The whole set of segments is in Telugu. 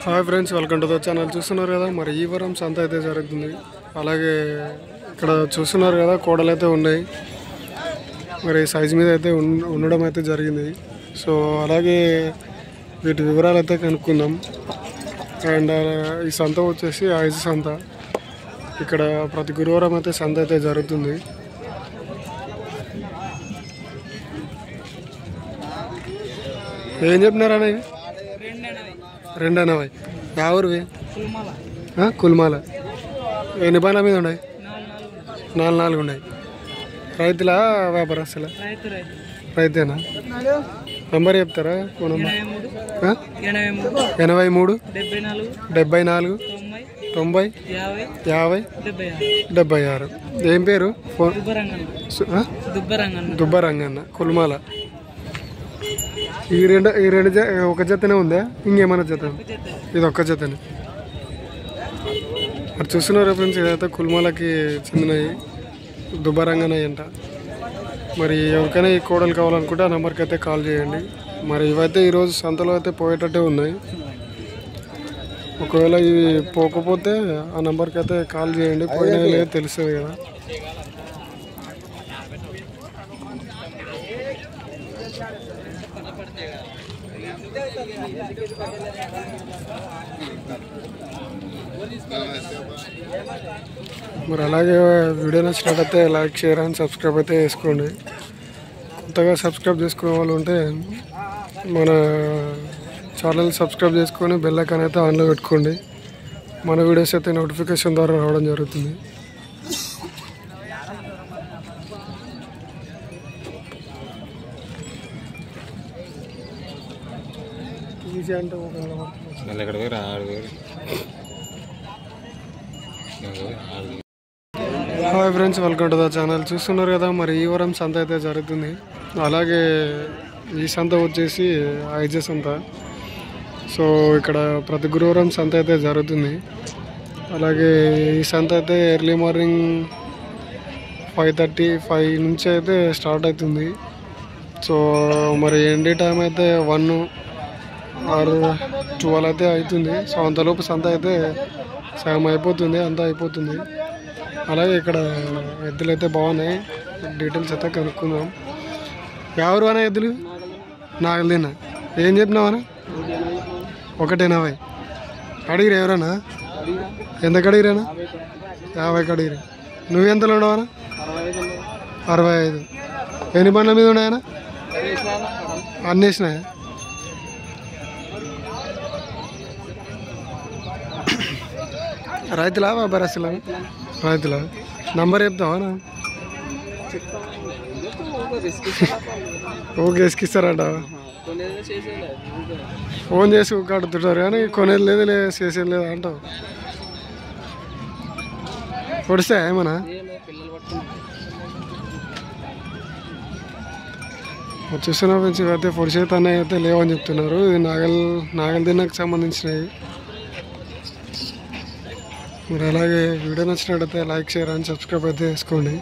Hi friends, welcome to the channel. చూస్తున్నారు కదా, మరి ఈ వారం సంత అయితే జరుగుతుంది. అలాగే ఇక్కడ చూస్తున్నారు కదా, కోడలు అయితే ఉన్నాయి. మరి సైజ్ మీద అయితే ఉండడం అయితే జరిగింది. సో అలాగే వీటి వివరాలు అయితే కనుక్కుందాం. అండ్ ఈ సంత వచ్చేసి ఐజ్ సంత. ఇక్కడ ప్రతి గురువారం అయితే సంత అయితే జరుగుతుంది. ఏం చెప్పినారన్న? ఇవి 280. ఎవరివి? కుల్మాల. ఎన్ని పనుల మీద ఉన్నాయి? 4 ఉన్నాయి. రైతుల వ్యాపారస్తుల? రైతేనా? నంబర్ చెప్తారా? Phone number 83 74 90 50 76. ఏం పేరు? ఫోన్ దుబ్బరంగన్న, కుల్మాల. ఈ రెండు ఒక జతనే ఉందా? ఇంకేమైనా జత? ఇది ఒక్క జతనే. మరి చూస్తున్నారు ఫ్రెండ్స్, ఇదైతే కుల్మాలకి చెందినవి, దుబ్బరంగనవి అంట. మరి ఎవరికైనా ఈ కోడలు కావాలనుకుంటే ఆ నెంబర్కి అయితే కాల్ చేయండి. మరి ఇవైతే ఈరోజు సంతలో అయితే పోయేటట్టే ఉన్నాయి. ఒకవేళ ఇవి పోకపోతే ఆ నెంబర్కి అయితే కాల్ చేయండి. పోయినా లేదు తెలుస్తుంది కదా. మరి అలాగే వీడియో నచ్చినట్లయితే లైక్, షేర్ అండ్ సబ్స్క్రైబ్ అయితే చేసుకోండి. కొత్తగా సబ్స్క్రైబ్ చేసుకునే వాళ్ళు ఉంటే మన ఛానల్ సబ్స్క్రైబ్ చేసుకొని బెల్ ఐకాన్ అయితే ఆన్లో పెట్టుకోండి. మన వీడియోస్ అయితే నోటిఫికేషన్ ద్వారా రావడం జరుగుతుంది. Hi friends, welcome to the channel. చూస్తున్నారు కదా, మరి ఈ వారం సంత అయితే జరుగుతుంది. అలాగే ఈ సంత వచ్చేసి ఐజే సంత. సో ఇక్కడ ప్రతి గురువారం సంత అయితే జరుగుతుంది. అలాగే ఈ సంత అయితే ఎర్లీ మార్నింగ్ 5:35 నుంచి అయితే స్టార్ట్ అవుతుంది. సో మరి ఎండి టైం అయితే 1 or 12 అయితే అవుతుంది. సో అంతలోపు సంత అయితే సగం అయిపోతుంది, అంతా అయిపోతుంది. అలాగే ఇక్కడ ఎద్దులు అయితే బాగున్నాయి. డీటెయిల్స్ అయితే కనుక్కుందాం. ఎవరు అన్న ఎద్దులు? నాగలినా. ఏం చెప్పినావనా? 180. అడిగిరా ఎవరన్నా? ఎంతకు అడిగిరానా? 50కి అడిగిరా. నువ్వెంతలో ఉండవనా? 65. ఎన్ని బండ్ల మీద ఉన్నాయనా? అన్నీ వేసినాయా? రైతులా వ్యాపారస్తులా? రైతులా. నంబర్ చెప్తావా? ఓకే, ఎస్కిస్తారట. ఫోన్ చేసి కడుతుంటారు కానీ కొనేది లేదు, చేసేది లేదు అంటావు. పొడిస్తా ఏమన్నా? చూస్తున్నా ఫ్రెండ్స్, ఇవైతే పొడిచేత అన్నవి అయితే లేవని చెప్తున్నారు. ఇది నాగల్ దిన్నకు సంబంధించినవి. మరి అలాగే వీడియో నచ్చినట్టయితే లైక్, షేర్ అండ్ సబ్స్క్రైబ్ అయితే చేసుకోండి.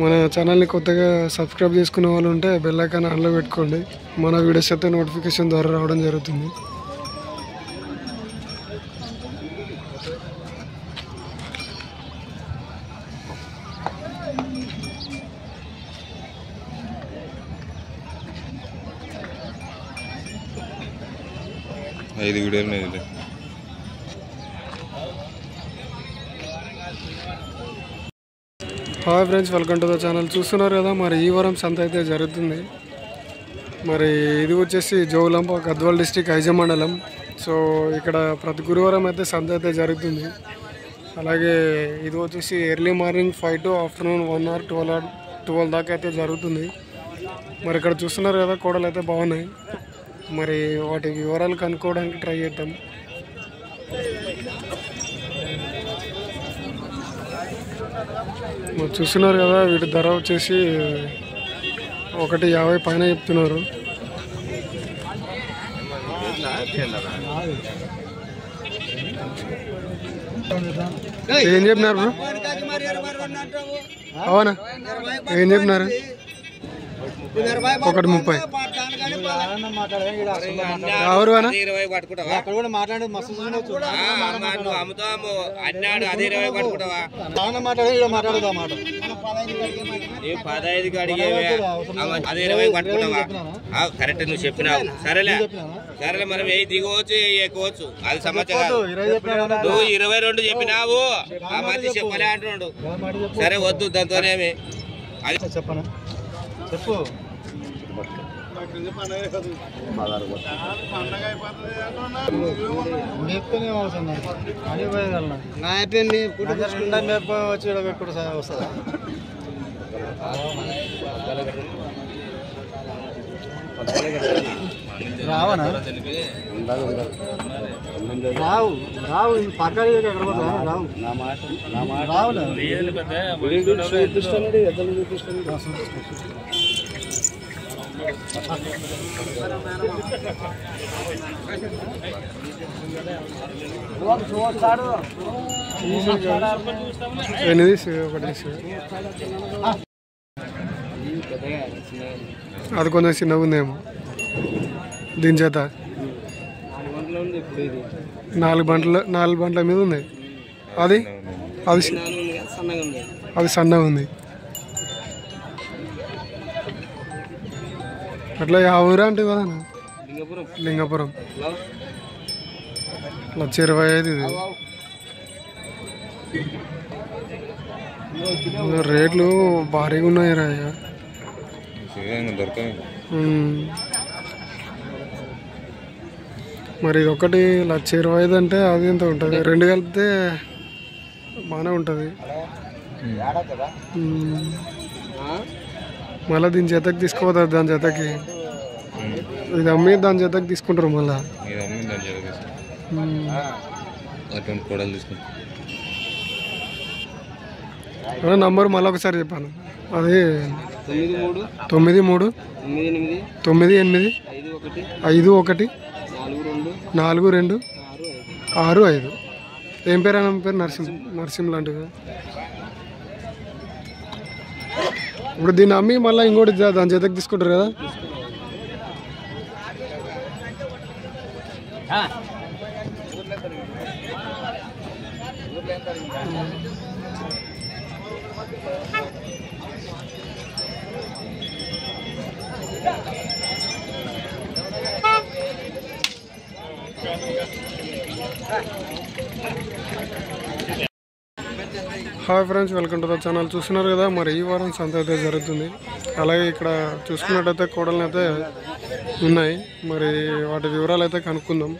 మన ఛానల్ని కొత్తగా సబ్స్క్రైబ్ చేసుకునే వాళ్ళు ఉంటే బెల్ ఐకాన్ ఆన్లో పెట్టుకోండి. మన వీడియోస్ అయితే నోటిఫికేషన్ ద్వారా రావడం జరుగుతుంది. Hi friends, welcome to the channel. చూస్తున్నారు కదా, మరి ఈ వారం సంత అయితే జరుగుతుంది. మరి ఇది వచ్చేసి జోగులాంబ, గద్వాల్ డిస్టిక్, ఐజ మండలం. సో ఇక్కడ ప్రతి గురువారం అయితే సంత అయితే జరుగుతుంది. అలాగే ఇది వచ్చేసి early morning 5 to afternoon 1 or 12 దాకా అయితే జరుగుతుంది. మరి ఇక్కడ చూస్తున్నారు కదా, కోడలు అయితే బాగున్నాయి. మరి వాటి వివరాలు కనుక్కోవడానికి ట్రై చేద్దాం. మరి చూస్తున్నారు కదా, వీటి ధర వచ్చేసి 150 పైన చెప్తున్నారు. ఏం చెప్పినారు బ్రో? అవునా? ఏం చెప్పినారు? 130. ఎవరు అన్న 20 పట్టుకుంటావా అక్కడ కూడా మాట్లాడేది మస్తు చూడొచ్చు. నువ్వు అమ్ముతాము అన్నాడు అదే 20 పట్టుకుంటావా మాట్లాడేది మాట్లాడదా మాట 15కి అడిగేవే అదే 20 పట్టుకుంటావా కరెక్ట్ నువ్వు చెప్పినావు సరేలే మనం ఏ దిగవచ్చు ఎక్కువచ్చు అది సమాచారం నువ్వు 22 చెప్పినావు ఆ మధ్య చెప్పలే అంటున్నాడు సరే వద్దు దాంతోనేమి అది చెప్పనా చెప్పు మేపుతూనే అవసరం అని పోయగలను నా అయిపోయింది మేపు వచ్చి పెట్టుకుంటూ వస్తుందా రావనా రావు రావు పక్కన ఎక్కడ పోతా రావు రావులే అది కొంచెం చిన్నగా ఉందేమో దీని చేత 4 బండ్ల మీద ఉంది అది సన్నగా ఉంది అట్లా ఆ ఊరా అంటే కదా లింగపురం 1,25,000 ఇది రేట్లు భారీగా ఉన్నాయి రా మరి ఇది ఒకటి 1,25,000 అంటే అది ఎంత ఉంటుంది 2 కలిపితే బాగానే ఉంటుంది మళ్ళీ దీని జతకి తీసుకోపోతారు దాని జతకి ఇది అమ్మి దాని జతకి తీసుకుంటారు మళ్ళా నంబర్ మళ్ళీ ఒకసారి చెప్పాను అది 9398514265 ఏం పేరు అన్న పేరు నరసింహ లాంటివి ఇప్పుడు దీన్ని అమ్మి మళ్ళీ ఇంకోటి దాని జతకి తీసుకుంటారు కదా hi friends, welcome to the channel. చూస్తున్నారు కదా మరి ఈ వారం సంత అయితే జరుగుతుంది. అలాగే ఇక్కడ చూసుకున్నట్టయితే కోడలు అయితే ఉన్నాయి. మరి వాటి వివరాలు అయితే కనుక్కుందాం.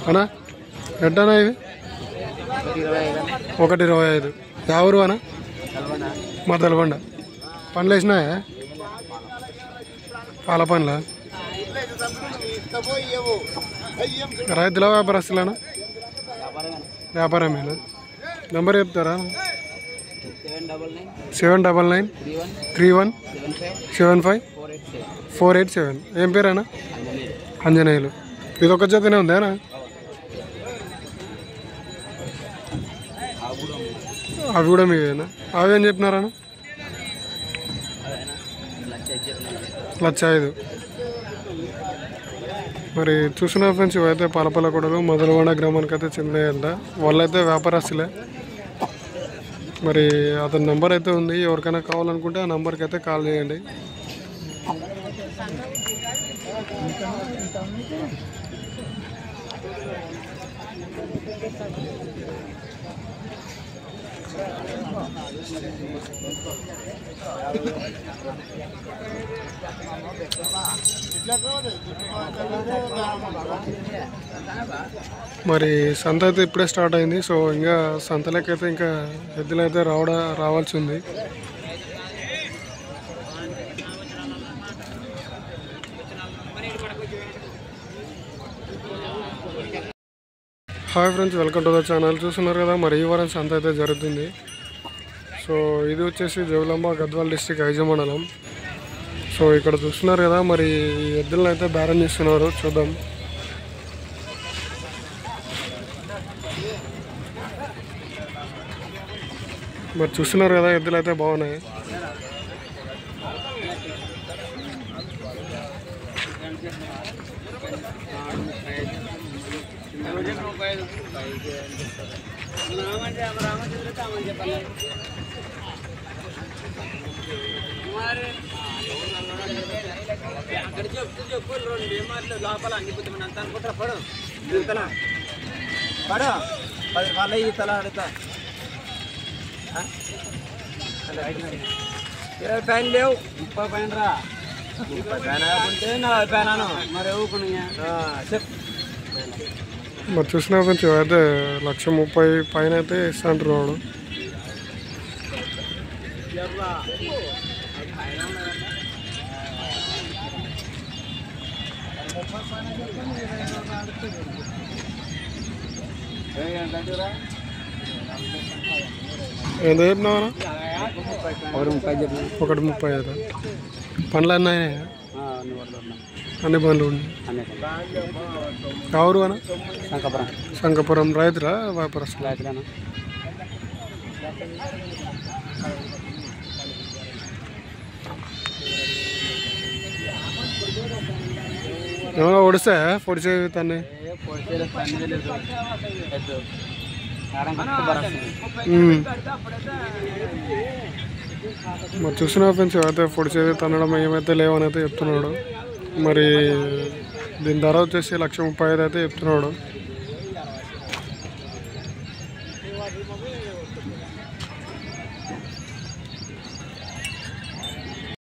అనా ఎట్టనా ఇవి 1,25,000. ఎవరు అనా? మా తెలబండ. పండ్లు వేసినాయా? పాల పండ్ల రైతుల వ్యాపారస్తులేనా? వ్యాపారమేనా? నెంబర్ చెప్తారా? 7993175487. ఏం పేరేనా? అంజనేయులు. ఇది ఒక జతనే ఉందేనా? అవి కూడా మీవేనా? అవి ఏం చెప్పినారా? 1,05,000. మరి చూసిన ఫ్రెండ్స్, ఇవైతే పాలపల్ల కొడలు మొదలవాడ గ్రామానికి అయితే చెందినాయంట. వాళ్ళైతే వ్యాపారస్తులే. మరి అతని నెంబర్ అయితే ఉంది. ఎవరికైనా కావాలనుకుంటే ఆ నెంబర్కి అయితే కాల్ చేయండి. మరి సంత అయితే ఇప్పుడే స్టార్ట్ అయింది. సో ఇంకా సంతలకైతే ఇంకా ఎద్దులు అయితే రావాల్సి ఉంది. Hi friends, welcome to the channel. చూస్తున్నారు కదా మరి ఈ వారం సంత అయితే జరుగుతుంది. సో ఇది వచ్చేసి జోగులాంబ గద్వాల్ డిస్ట్రిక్ట్ ఐజ మండలం. సో ఇక్కడ చూస్తున్నారు కదా మరి ఎద్దులను అయితే బేరం చేస్తున్నారు. చూద్దాం. మరి చూస్తున్నారు కదా ఎద్దులు అయితే బాగున్నాయి. లోపల అంత అనుకుంటారా పడు పడు 10 రూపాయలు ఈ తల అడుగుతా 20 పైన లేవు 30 పైన రా 30 పైన ఉంటే 40 పైన మరి చెప్పు మరి చూసినా కొంచెం అయితే 1,30,000 పైన అయితే ఇస్తాంటారు వాడు. ఎంత చెప్పినావా? 1,30,000. పనులు అన్నీ అయినాయా? అన్ని పనులు ఉన్నాయి. ఎవరు అన్న? శంకపురం. రైతురా వ్యాపారస్తులు? ఏమన్నా ఒడిస్తే పొడిచేవి తన్ని మరి చూసిన ఫ్రెండ్స్ అయితే పొడిచేది తనడం ఏమైతే లేవని అయితే చెప్తున్నాడు. మరి దీని ధర వచ్చేసి 1,30,000 అయితే చెప్తున్నాడు.